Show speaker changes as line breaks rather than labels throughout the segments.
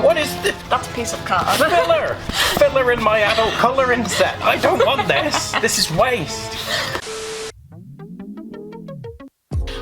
What is this?
That's a piece of card.
Filler! Filler in my adult colouring set. I don't want this. This is waste.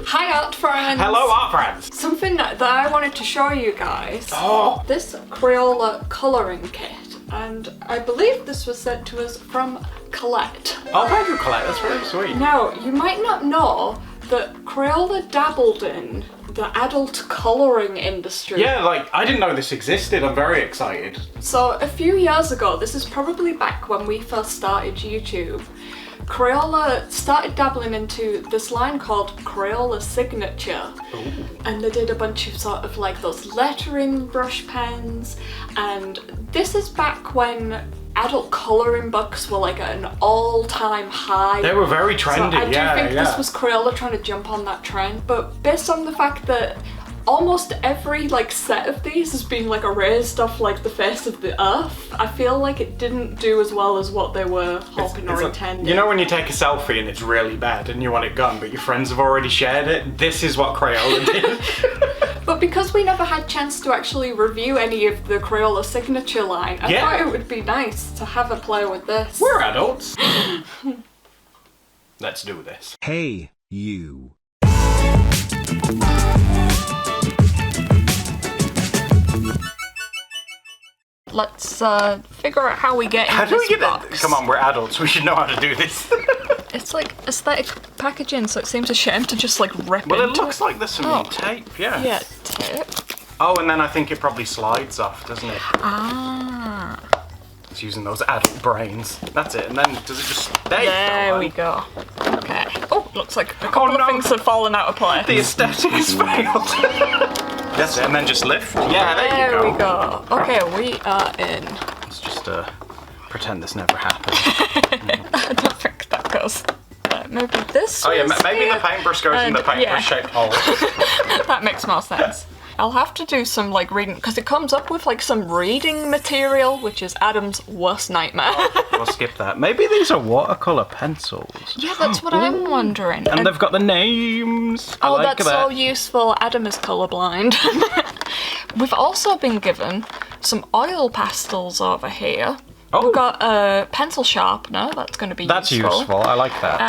Hi art friends!
Hello art friends!
Something that I wanted to show you guys.
Oh!
This Crayola colouring kit. And I believe this was sent to us from Colette.
Oh, thank you, Colette. That's very sweet.
Now, you might not know that Crayola dabbled in the adult colouring industry.
Yeah, like, I didn't know this existed. I'm very excited.
So, a few years ago, this is probably back when we first started YouTube, Crayola started dabbling into this line called Crayola Signature.
Ooh.
And they did a bunch of sort of like those lettering brush pens, and this is back when adult colouring books were like at an all-time high.
They were very trendy,
so I do think this was Crayola trying to jump on that trend, but based on the fact that almost every like set of these has been like erased off like the face of the earth, I feel like it didn't do as well as what they were hoping or intending.
You know when you take a selfie and it's really bad and you want it gone but your friends have already shared it? This is what Crayola did.
But because we never had a chance to actually review any of the Crayola signature line, I thought it would be nice to have a play with this.
We're adults. Let's do this.
Hey, you.
Let's figure out how we get in
How do we get
box.
it? Come on, we're adults. We should know how to do this.
It's like aesthetic packaging, so it seems a shame to just like rip
Well, it
into
looks like there's some tape, yeah.
Yeah, tape.
Oh, and then I think it probably slides off, doesn't it?
Ah.
It's using those adult brains. That's it. And then does it just stay?
There we go. Okay. Oh, looks like a couple of things have fallen out of place.
The aesthetic has failed. That's it. And then just lift. Yeah, there you go.
There we go. Okay, we are in.
Let's just pretend this never happened.
I don't think that goes. Maybe this.
Oh yeah, maybe
here.
the paintbrush goes in the paintbrush-shaped hole.
That makes more sense. I'll have to do some like reading, because it comes up with like some reading material, which is Adam's worst nightmare.
We'll skip that. Maybe these are watercolour pencils.
Yeah, that's what I'm wondering.
And they've got the names.
Oh,
I like
that's so useful. Adam is colourblind. We've also been given some oil pastels over here.
Oh.
We've got a pencil sharpener. That's going to be
That's
useful.
useful. I like that.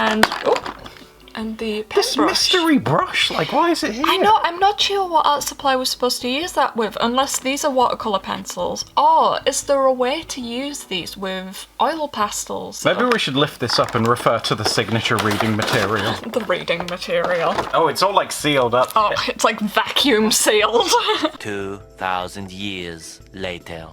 And the
This
paintbrush.
mystery brush, like, why is it here?
I know, I'm not sure what art supply was supposed to use that with, unless these are watercolour pencils. Or is there a way to use these with oil pastels?
Maybe we should lift this up and refer to the signature reading material.
The reading material.
Oh, it's all like sealed up.
Oh, it's like vacuum sealed.
2,000 years later.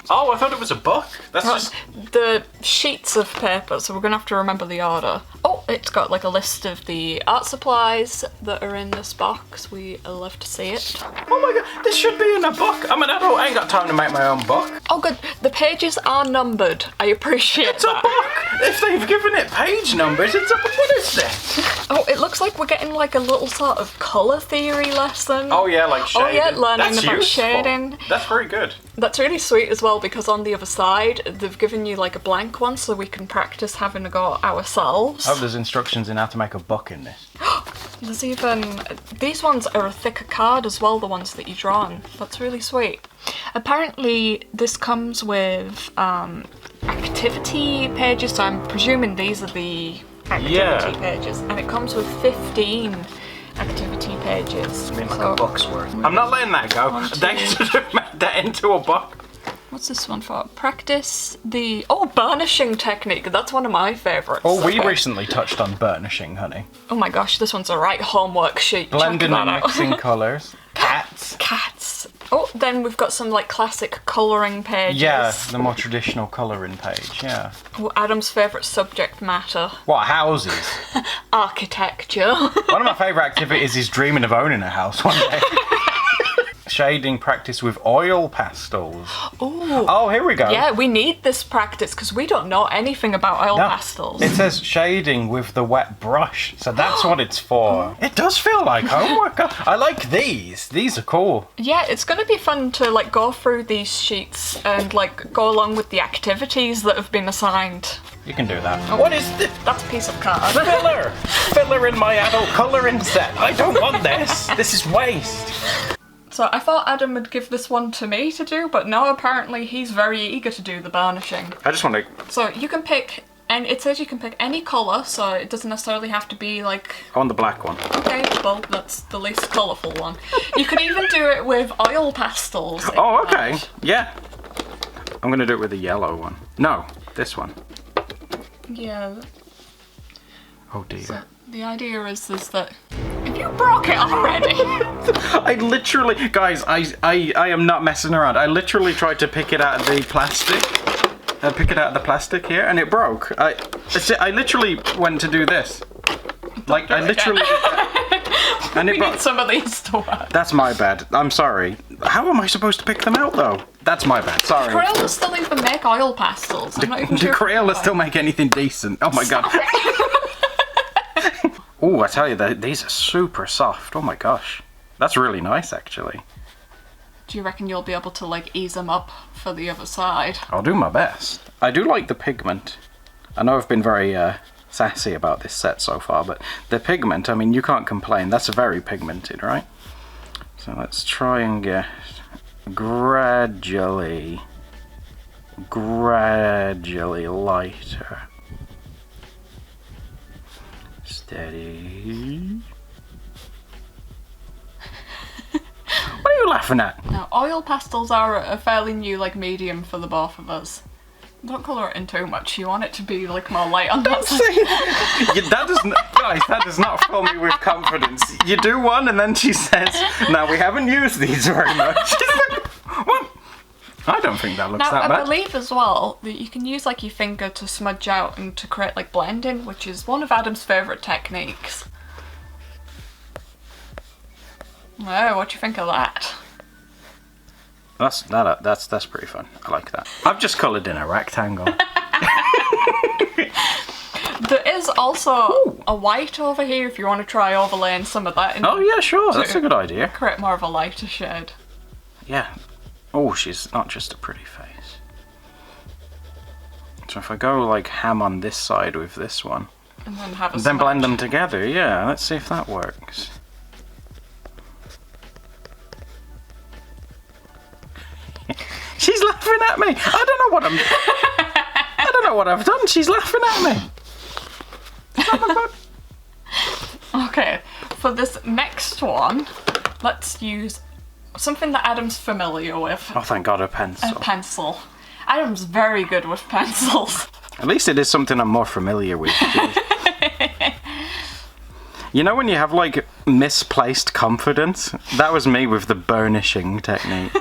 Oh, I thought it was a book. That's just...
The sheets of paper, so we're going to have to remember the order. Oh, it's got like a list of the art supplies that are in this box. We love to see it.
Oh my god, this should be in a book. I'm an adult, I ain't got time to make my own book.
Oh good, the pages are numbered. I appreciate
It's a
that.
book! If they've given it page numbers, it's a book. What is this?
Oh, it looks like we're getting like a little sort of colour theory lesson.
Oh yeah, like shading.
Oh yeah, learning
That's
about
useful.
shading.
That's very good.
That's really sweet as well, because on the other side, they've given you like a blank one so we can practice having a go ourselves.
Oh, there's instructions in how to make a book in this.
There's even, these ones are a thicker card as well, the ones that you draw on. That's really sweet. Apparently this comes with activity pages, so I'm presuming these are the activity pages, and it comes with 15 activity pages.
I mean, like a book's worth. I'm not letting that go. They should have made that into a book.
What's this one for? Practice the... Oh, burnishing technique. That's one of my favourites.
Oh, we recently touched on burnishing, honey.
Oh my gosh, this one's a right homework sheet.
Blending
Check
and
that out.
mixing colours. Cats.
Cats. Oh, then we've got some like classic colouring pages.
Yeah, the more traditional colouring page, yeah.
Oh, Adam's favourite subject matter.
What, houses?
Architecture.
One of my favourite activities is dreaming of owning a house one day. Shading practice with oil pastels.
Ooh.
Oh, here we go.
Yeah, we need this practice because we don't know anything about oil pastels.
It says shading with the wet brush, so that's what it's for. It does feel like homework. I like these. These are cool.
Yeah, it's going to be fun to like go through these sheets and like go along with the activities that have been assigned.
You can do that. What is this?
That's a piece of card.
Filler! Filler in my adult colouring set. I don't want this. This is waste.
So I thought Adam would give this one to me to do, but now apparently he's very eager to do the varnishing.
I just want to...
So you can pick, and it says you can pick any colour, so it doesn't necessarily have to be like...
I want the black one.
Okay, well, that's the least colourful one. You can even do it with oil pastels.
Oh, okay. Yeah. I'm going to do it with the yellow one. No, this one.
Yeah.
Oh dear.
So the idea is that... Have you broke it already?
I literally... Guys, I am not messing around. I literally tried to pick it out of the plastic. Pick it out of the plastic here, and it broke. I literally went to do this. Like, I literally did that. And it broke.
Need some of these to work.
That's my bad. I'm sorry. How am I supposed to pick them out, though? That's my bad. Sorry.
Crayola still even make oil pastels. I'm not even sure.
Do Crayola still make anything decent? Oh my god. Oh, I tell you, these are super soft. Oh my gosh. That's really nice, actually.
Do you reckon you'll be able to, like, ease them up for the other side?
I'll do my best. I do like the pigment. I know I've been very sassy about this set so far, but the pigment, I mean, you can't complain. That's very pigmented, right? So let's try and get gradually lighter. Steady. What are you laughing at?
Now, oil pastels are a fairly new, like, medium for the both of us. Don't colour it in too much. You want it to be, like, more light on that side.
That does not, guys, that does not fill me with confidence. You do one and then she says, "Now we haven't used these very much." What? I don't think that looks
Now,
that
I
bad.
believe as well that you can use, like, your finger to smudge out and to create, like, blending, which is one of Adam's favourite techniques. Oh, what do you think of that?
That's pretty fun. I like that. I've just coloured in a rectangle.
There is also a white over here if you want to try overlaying some of that in.
Oh yeah, sure. That's a good idea.
Create more of a lighter shade.
Yeah. Oh, she's not just a pretty face. So if I go like ham on this side with this one,
And then have a
then blend
smudge.
them together, yeah. Let's see if that works. She's laughing at me. I don't know what I've done. She's laughing at me.
Okay, for this next one, let's use something that Adam's familiar with.
Oh, thank God, a pencil.
A pencil. Adam's very good with pencils.
At least it is something I'm more familiar with. You know when you have like misplaced confidence? That was me with the burnishing technique.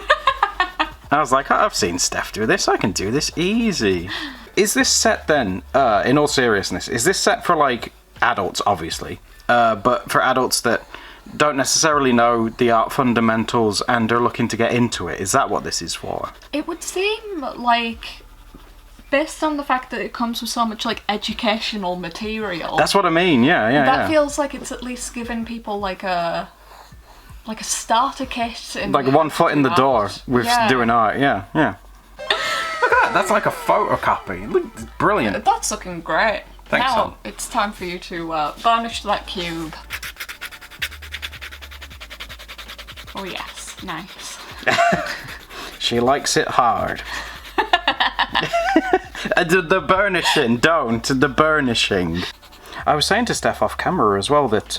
I was like, I've seen Steph do this, I can do this easy. Is this set then, in all seriousness, is this set for like adults, obviously, but for adults that don't necessarily know the art fundamentals and are looking to get into it? Is that what this is for?
It would seem like, based on the fact that it comes with so much like educational material.
That's what I mean, yeah.
That feels like it's at least giving people like a starter kit.
Like one foot in the door with doing art, yeah. Look at that, that's like a photocopy. Look, it's brilliant.
That's looking great.
Thanks,
now
son.
it's time for you to varnish that cube. Oh yes, nice.
She likes it hard. The burnishing, the burnishing. I was saying to Steph off camera as well that,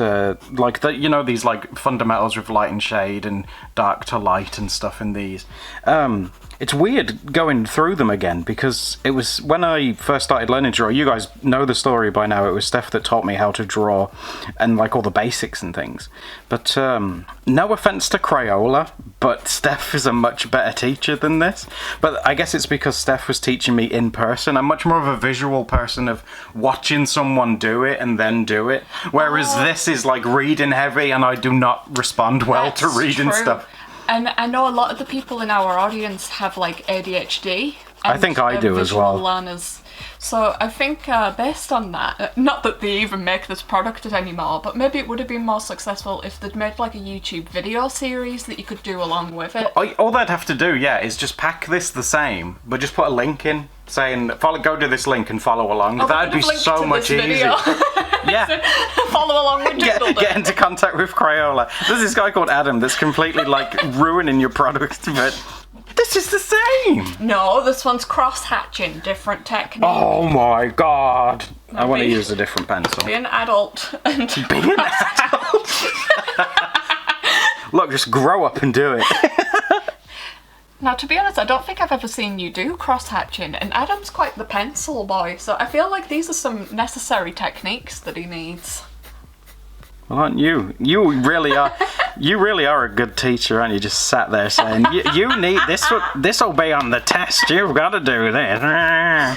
you know, these like fundamentals with light and shade and dark to light and stuff in these. It's weird going through them again because it was when I first started learning to draw. You guys know the story by now. It was Steph that taught me how to draw and like all the basics and things. But no offense to Crayola, but Steph is a much better teacher than this. But I guess it's because Steph was teaching me in person. I'm much more of a visual person of watching someone do it and then do it. Whereas this is like reading heavy and I do not respond well to reading stuff.
And I know a lot of the people in our audience have like ADHD.
I think I do as well.
Learners. So I think based on that, not that they even make this product anymore, but maybe it would have been more successful if they'd made like a YouTube video series that you could do along with it.
All they'd have to do, is just pack this the same, but just put a link in saying, go to this link and follow along. That'd be so much easier. Yeah.
Follow along with Doodle.
Get into contact with Crayola. There's this guy called Adam that's completely like ruining your product, but this is the same.
No, this one's cross-hatching, different technique.
Oh my god. I want to
be-
use a different pencil.
Be an adult and
Be an adult. Look, just grow up and do it.
Now, to be honest, I don't think I've ever seen you do cross-hatching, and Adam's quite the pencil boy, so I feel like these are some necessary techniques that he needs.
Well, aren't you? You really are. You really are a good teacher, aren't you? Just sat there saying, "You need this. This'll be on the test. You've got to do this."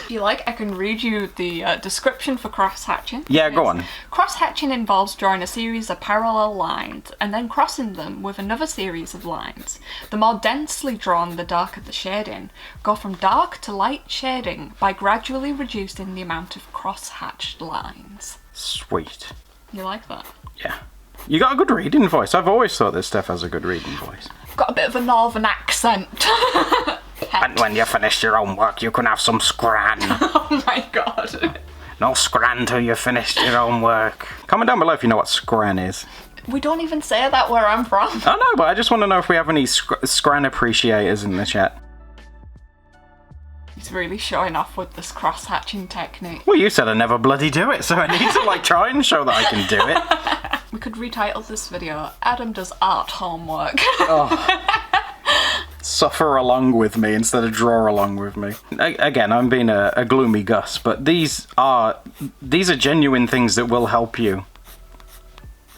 If you like, I can read you the description for cross-hatching.
Yeah, go on.
Cross-hatching involves drawing a series of parallel lines and then crossing them with another series of lines. The more densely drawn, the darker the shading. Go from dark to light shading by gradually reducing the amount of cross-hatched lines.
Sweet.
You like that?
Yeah. You got a good reading voice. I've always thought that Steph has a good reading voice.
Got a bit of a northern accent.
And when you finish your homework, you can have some scran.
Oh my god.
No scran till you finished your homework. Comment down below if you know what scran is.
We don't even say that where I'm from.
I know, but I just want to know if we have any scran appreciators in the chat.
He's really showing off with this cross-hatching technique.
Well, you said I never bloody do it, so I need to like try and show that I can do it.
We could retitle this video, Adam does art homework.
Suffer along with me instead of draw along with me. Again, I'm being a gloomy Gus, but these are genuine things that will help you.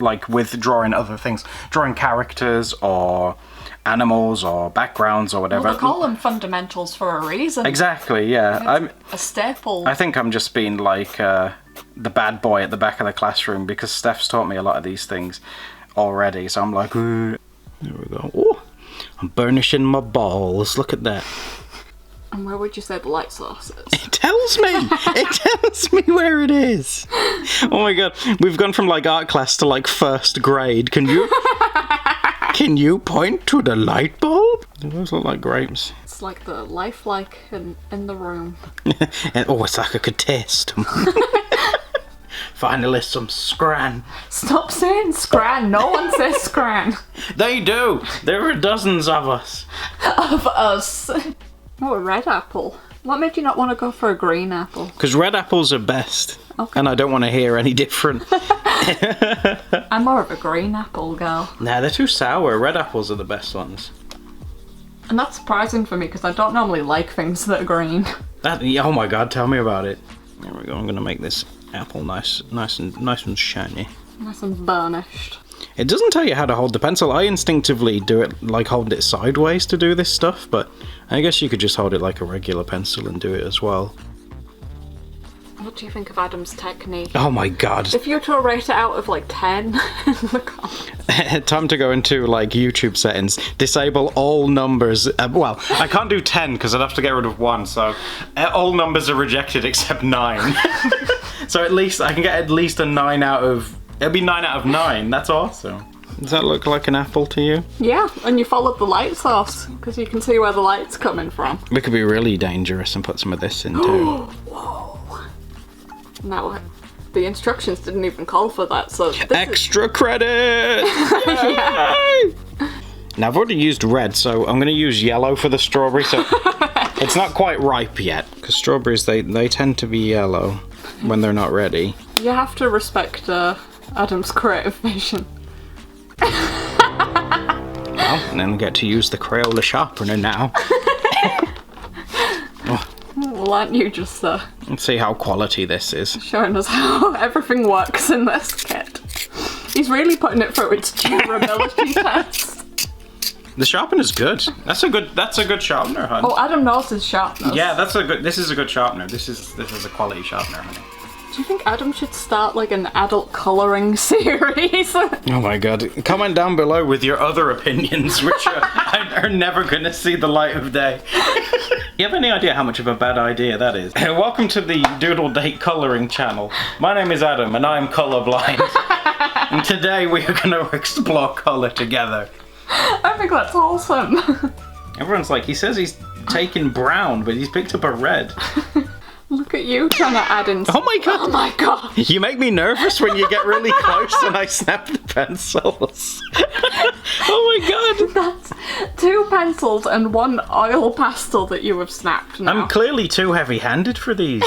Like with drawing other things. Drawing characters or animals or backgrounds or whatever.
Well, they call them fundamentals for a reason.
Exactly, yeah.
It's a staple.
I think I'm just being like the bad boy at the back of the classroom because Steph's taught me a lot of these things already. So I'm like, ooh. There we go. Oh, I'm burnishing my balls. Look at that.
And where would you say the light source is?
It tells me. It tells me where it is. Oh my god, we've gone from like art class to like first grade. Can you point to the light bulb? Those look like grapes.
It's like the lifelike in the room.
Oh, it's like I could taste them. Finally, some scran.
Stop saying scran. No one says scran.
They do. There are dozens of us.
Of us. Oh, a red apple. What made you not want to go for a green apple?
Because red apples are best.
Okay.
And I don't want to hear any different.
I'm more of a green apple girl.
Nah, they're too sour. Red apples are the best ones.
And that's surprising for me because I don't normally like things that are green.
Oh my god, tell me about it. There we go. I'm gonna make this apple nice and shiny.
Nice and burnished.
It doesn't tell you how to hold the pencil. I instinctively do it like hold it sideways to do this stuff, but I guess you could just hold it like a regular pencil and do it as well.
What do you think of Adam's technique?
Oh my god.
If you were to rate it out of like 10 in the comments.
Time to go into like YouTube settings. Disable all numbers. Well, I can't do 10 because I'd have to get rid of 1, so all numbers are rejected except 9. So at least I can get at least a 9 out of... It'll be 9 out of 9. That's awesome. Does that look like an apple to you?
Yeah, and you followed the light source because you can see where the light's coming from.
We could be really dangerous and put some of this in too.
Whoa. Now, the instructions didn't even call for that, so this
Extra credit! Yay! Now I've already used red, so I'm going to use yellow for the strawberry, so it's not quite ripe yet. Because strawberries, they tend to be yellow when they're not ready.
You have to respect Adam's creative vision.
Well, and then we get to use the Crayola sharpener now.
Well, aren't you just
Let's see how quality this is.
showing us how everything works in this kit? He's really putting it through its durability test.
The sharpener's good. That's a good sharpener, hun.
Oh, Adam knows his sharpness.
Yeah, this is a good sharpener. This is a quality sharpener, honey.
Do you think Adam should start like an adult colouring series?
Oh my god. Comment down below with your other opinions, which are never going to see the light of day. You have any idea how much of a bad idea that is? Welcome to the Doodle Date Colouring channel. My name is Adam and I'm colourblind. And today we are going to explore colour together.
I think that's awesome.
Everyone's like, he says he's taken brown, but he's picked up a red.
Look at you trying to add in.
Oh my god!
Oh my god!
You make me nervous when you get really close and I snap the pencils. Oh my god!
That's 2 pencils and 1 oil pastel that you have snapped now.
I'm clearly too heavy-handed for these.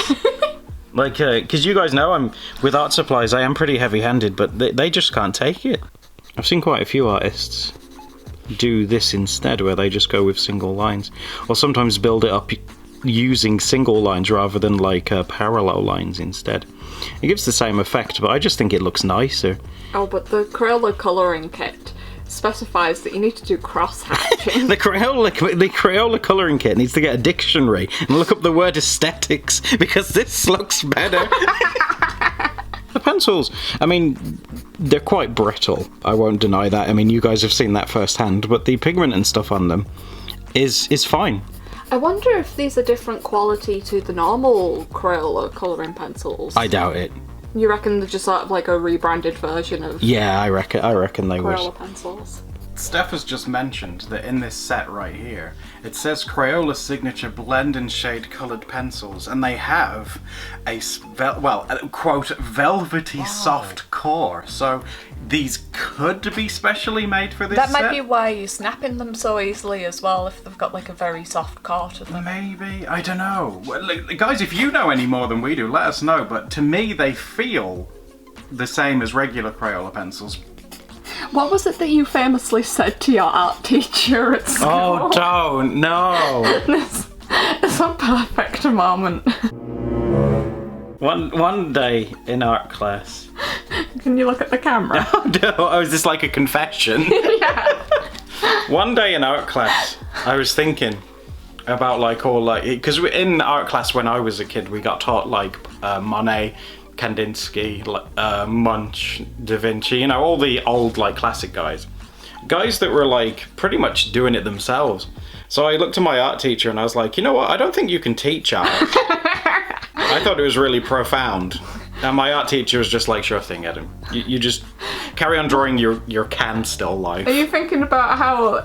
Like, because you guys know I'm with art supplies, I am pretty heavy-handed, but they just can't take it. I've seen quite a few artists do this instead, where they just go with single lines, or sometimes build it up using single lines rather than like parallel lines instead. It gives the same effect, but I just think it looks nicer.
Oh, but the Crayola colouring kit specifies that you need to do cross-hatching.
The Crayola colouring kit needs to get a dictionary and look up the word aesthetics, because this looks better. The pencils, I mean, they're quite brittle, I won't deny that. I mean, you guys have seen that firsthand, but the pigment and stuff on them is fine.
I wonder if these are different quality to the normal Crayola colouring pencils.
I doubt it.
You reckon they're just sort of like a rebranded version of
Yeah, I reckon they would.
Crayola pencils?
Steph has just mentioned that in this set right here, it says Crayola signature blend and shade coloured pencils, and they have a quote velvety soft core. So these could be specially made for this
That
set.
might be why you're snapping them so easily as well, if they've got like a very soft core to them.
Maybe, I don't know. Well, guys, if you know any more than we do, let us know. But to me, they feel the same as regular Crayola pencils.
What was it that you famously said to your art teacher at school?
Oh, don't, no.
It's a perfect moment.
One day in art class.
Can you look at the camera?
Oh no, is this like a confession?
Yeah.
One day in art class, I was thinking about because in art class when I was a kid, we got taught like Monet, Kandinsky, Munch, Da Vinci, you know, all the old like classic guys that were like pretty much doing it themselves. So I looked at my art teacher and I was like, you know what, I don't think you can teach art. I thought it was really profound. And my art teacher was just like, sure thing, Adam. You just carry on drawing your can still life.
Are you thinking about how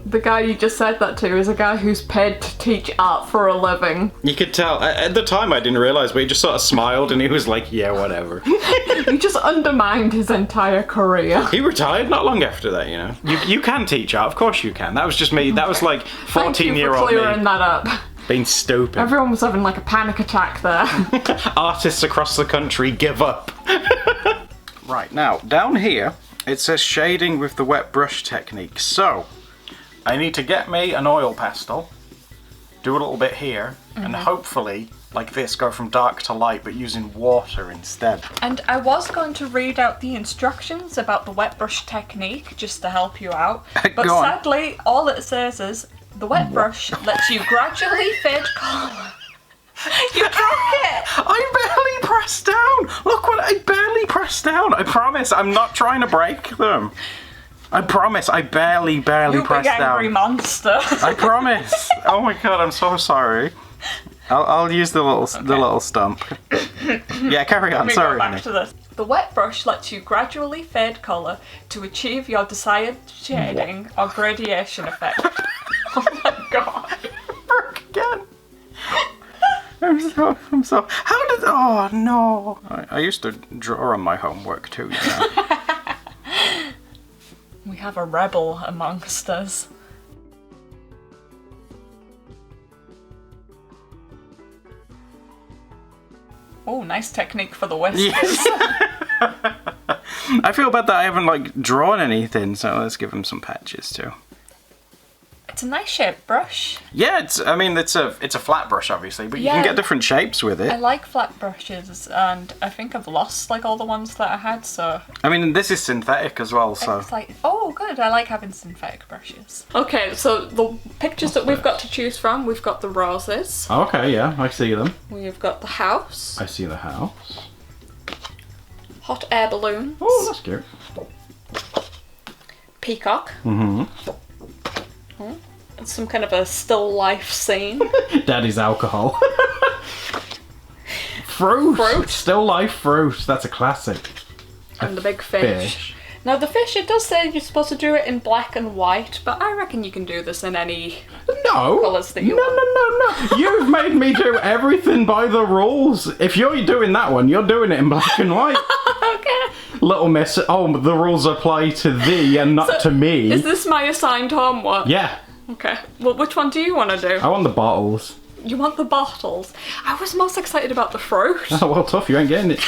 the guy you just said that to is a guy who's paid to teach art for a living?
You could tell. At the time I didn't realise, but he just sort of smiled and he was like, yeah, whatever.
You just undermined his entire career.
He retired not long after that, you know. You can teach art, of course you can. That was just me. That was like 14-year-old
Thank you for clearing
me.
that up.
Being stupid.
Everyone was having like a panic attack there.
Artists across the country give up. Right, now, down here, it says shading with the wet brush technique. So, I need to get me an oil pastel, do a little bit here, and hopefully, like this, go from dark to light, but using water instead.
And I was going to read out the instructions about the wet brush technique, just to help you out. But
Go on.
sadly, all it says is, the wet brush lets you gradually fade colour. You broke it!
I barely pressed down! Look what I barely pressed down! I promise, I'm not trying to break them. I promise, I barely
You
pressed
big angry
down.
monster.
I promise! Oh my god, I'm so sorry. I'll use the little stump. Yeah, carry on,
Let me
sorry.
go back
honey.
to this. The wet brush lets you gradually fade colour to achieve your desired shading or gradation effect. Oh my god.
Broke again. I'm so. How did? Oh no! I used to draw on my homework too. You know?
We have a rebel amongst us. Oh, nice technique for the whiskers.
Yes. I feel bad that I haven't like drawn anything, so let's give him some patches too.
It's a nice shaped brush.
Yeah, it's a flat brush obviously, but you
Yeah.
can get different shapes with
I
it.
like flat brushes, and I think I've lost like all the ones that I had, so
I mean, this is synthetic as well, so.
it's like, oh good, I like having synthetic brushes. Okay, so the pictures that we've got to choose from, we've got the roses,
Okay, yeah, I see them.
we've got the house,
I see the house.
hot air balloons,
Oh, that's cute.
peacock,
Mm-hmm.
and some kind of a still life scene.
Daddy's alcohol. Fruit.
Fruit.
Still life fruit. That's a classic.
And the big fish. Now the fish, it does say you're supposed to do it in black and white, but I reckon you can do this in any...
No, No.
colours that you
No,
want.
no. You've made me do everything by the rules. If you're doing that one, you're doing it in black and white.
Okay.
Little miss, oh, the rules apply to thee and not to me.
Is this my assigned homework?
Yeah.
Okay. Well, which one do you want to do?
I want the bottles.
You want the bottles? I was most excited about the fruit.
Oh, well, tough, you ain't getting it.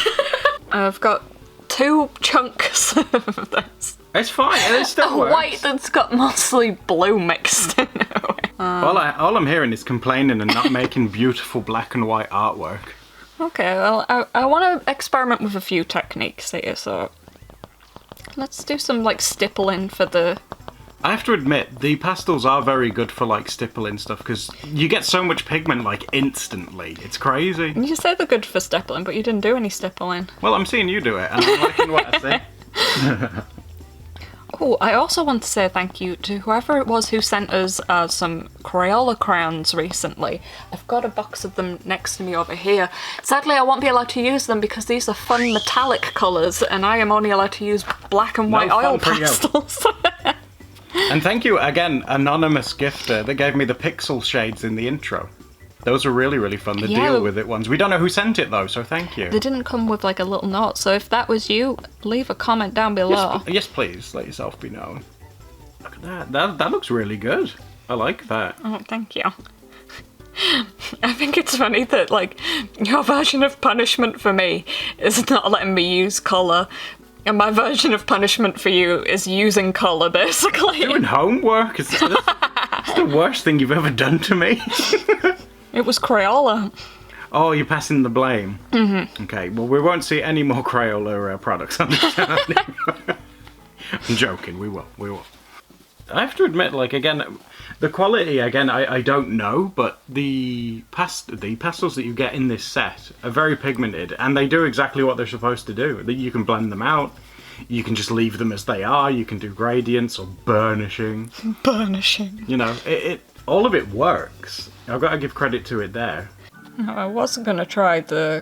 I've got 2 chunks of this.
It's fine, it still works.
White that's got mostly blue mixed in it.
All I'm hearing is complaining and not making beautiful black and white artwork.
Okay, well, I want to experiment with a few techniques here, so let's do some, like, stippling for the...
I have to admit, the pastels are very good for, like, stippling stuff, because you get so much pigment, like, instantly. It's crazy.
You say they're good for stippling, but you didn't do any stippling.
Well, I'm seeing you do it, and I'm liking what I see.
Oh, I also want to say thank you to whoever it was who sent us some Crayola crayons recently. I've got a box of them next to me over here. Sadly, I won't be allowed to use them because these are fun metallic colours, and I am only allowed to use black and white oil
fun for you.
pastels.
And thank you, again, anonymous gifter that gave me the pixel shades in the intro. Those were really, really fun, the
Yeah.
deal with it ones. We don't know who sent it, though, so thank you.
They didn't come with, like, a little note, so if that was you, leave a comment down below.
Yes, please, let yourself be known. Look at that. That looks really good. I like that.
Oh, thank you. I think it's funny that, like, your version of punishment for me is not letting me use colour, and my version of punishment for you is using colour, basically.
Doing homework is that's the worst thing you've ever done to me.
It was Crayola.
Oh, you're passing the blame. Mm-hmm. Okay, well, we won't see any more Crayola products on this channel anymore. I'm joking, we will. I have to admit, like, again, the quality, again, I don't know, but the pastels that you get in this set are very pigmented, and they do exactly what they're supposed to do. You can blend them out, you can just leave them as they are, you can do gradients or burnishing.
Burnishing.
You know, all of it works. I've got to give credit to it there.
I wasn't going to try the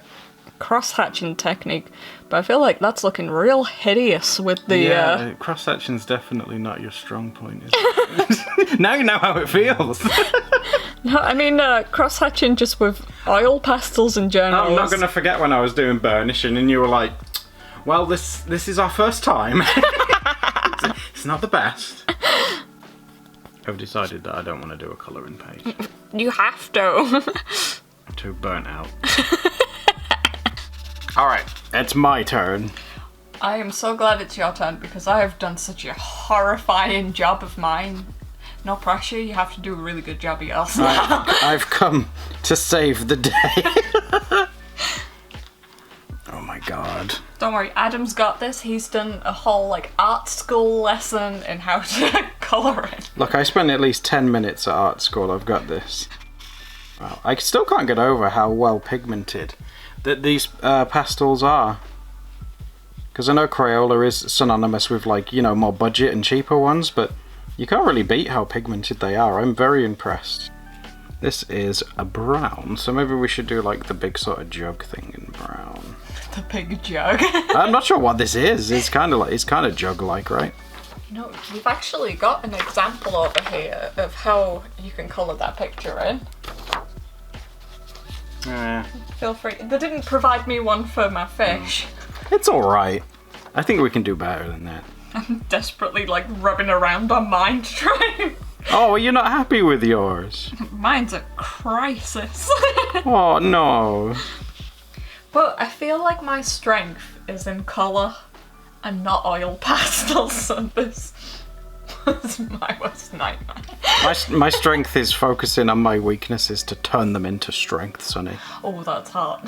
cross-hatching technique, but I feel like that's looking real hideous with the...
cross-section's definitely not your strong point, is it? Now you know how it feels.
No, I mean, cross-hatching just with oil pastels in general.
I'm not going to forget when I was doing burnishing and you were like, well, this is our first time. It's not the best. I've decided that I don't want to do a colouring page.
You have to.
I'm too burnt out. Alright, it's my turn.
I am so glad it's your turn because I have done such a horrifying job of mine. No pressure, you have to do a really good job of yours.
I've come to save the day. Oh my god.
Don't worry, Adam's got this. He's done a whole, like, art school lesson in how to colour it.
Look, I spent at least 10 minutes at art school. I've got this. Well, I still can't get over how well pigmented that these pastels are. Because I know Crayola is synonymous with, like, you know, more budget and cheaper ones, but you can't really beat how pigmented they are. I'm very impressed. This is a brown, so maybe we should do, like, the big sort of jug thing in brown.
The big jug.
I'm not sure what this is. It's kind of jug-like, right?
No, we've actually got an example over here of how you can colour that picture in. Feel free. They didn't provide me one for my fish.
It's alright. I think we can do better than that.
I'm desperately, like, rubbing around on mine to try and...
Oh, well, you're not happy with yours?
Mine's a crisis.
Oh, no.
But I feel like my strength is in colour and not oil pastels, so this was my worst nightmare.
My strength is focusing on my weaknesses to turn them into strength, Sonny.
Oh, that's hard.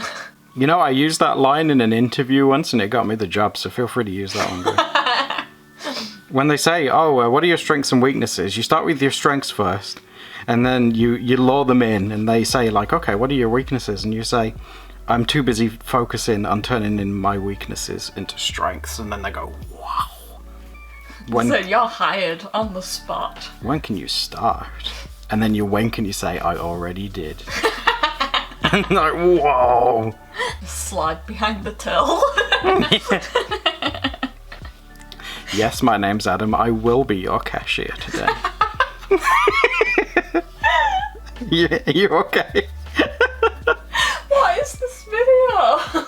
You know, I used that line in an interview once and it got me the job, so feel free to use that one, bro. When they say, oh, what are your strengths and weaknesses? You start with your strengths first, and then you lure them in, and they say, like, okay, what are your weaknesses? And you say, I'm too busy focusing on turning in my weaknesses into strengths, and then they go, wow.
So you're hired on the spot.
When can you start? And then you wink and you say, I already did. And they're like, whoa.
Slide behind the till.
Yes, my name's Adam. I will be your cashier today. Yeah, are you okay?
What is this video?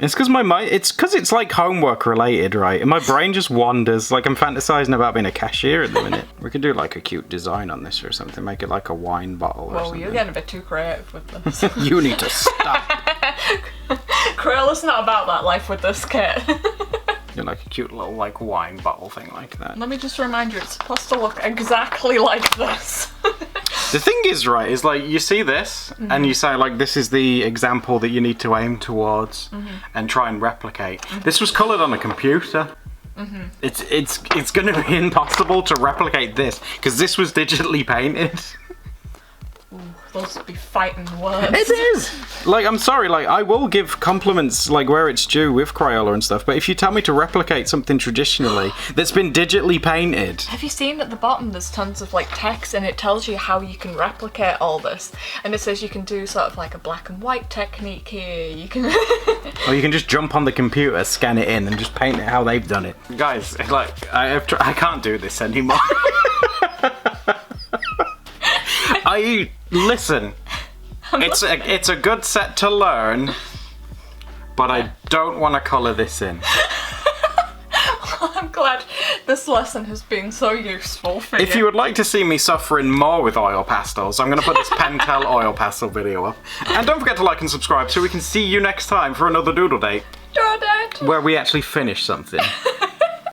It's because my mind. It's because it's like homework related, right? And my brain just wanders. Like I'm fantasizing about being a cashier at the minute. We could do like a cute design on this or something. Make it like a wine bottle or
Well,
something.
you're getting a bit too creative with this.
You need to stop.
Crayola's not about that life with this kit.
You're like a cute little like wine bottle thing like that.
Let me just remind you, it's supposed to look exactly like this.
The thing is, right, is like you see this and you say like this is the example that you need to aim towards and try and replicate. This was coloured on a computer. It's going to be impossible to replicate this because this was digitally painted.
Those would be fighting words.
It is! Like, I'm sorry, like, I will give compliments, like, where it's due with Crayola and stuff, but if you tell me to replicate something traditionally that's been digitally painted...
Have you seen at the bottom there's tons of, like, text and it tells you how you can replicate all this? And it says you can do sort of like a black and white technique here, you can...
Or you can just jump on the computer, scan it in, and just paint it how they've done it. Guys, like, I can't do this anymore. Listen, it's a good set to learn, but I don't want to colour this in.
I'm glad this lesson has been so useful for you.
If you would like to see me suffering more with oil pastels, I'm going to put this Pentel oil pastel video up. And don't forget to like and subscribe so we can see you next time for another Doodle Date.
Doodle Date!
Where we actually finish something.